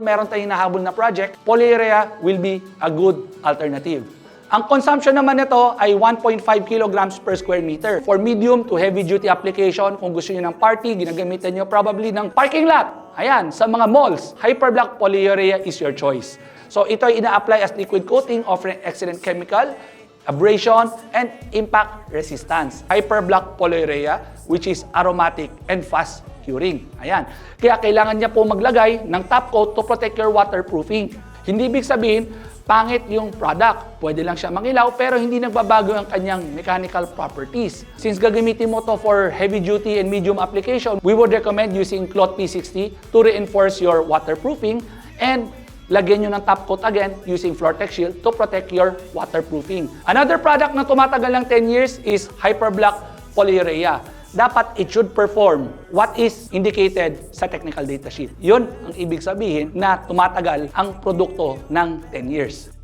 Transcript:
meron tayong nahabol na project, polyurea will be a good alternative. Ang consumption naman nito ay 1.5 kilograms per square meter. For medium to heavy duty application, kung gusto niyo ng party, ginagamitan niyo probably ng parking lot. Ayan, sa mga malls, Hyperblock polyurea is your choice. So ito ay ina-apply as liquid coating, offering excellent chemical, abrasion, and impact resistance. Hyperblock polyurea, which is aromatic and fast curing. Ayan. Kaya kailangan niya po maglagay ng top coat to protect your waterproofing. Hindi ibig sabihin, pangit yung product. Pwede lang siya mangilaw pero hindi nagbabago ang kanyang mechanical properties. Since gagamitin mo to for heavy duty and medium application, we would recommend using cloth P60 to reinforce your waterproofing and lagyan nyo ng top coat again using Floortex Shield to protect your waterproofing. Another product na tumatagal ng 10 years is Hyperblock polyurea. Dapat it should perform what is indicated sa technical data sheet. Yun ang ibig sabihin na tumatagal ang produkto ng 10 years.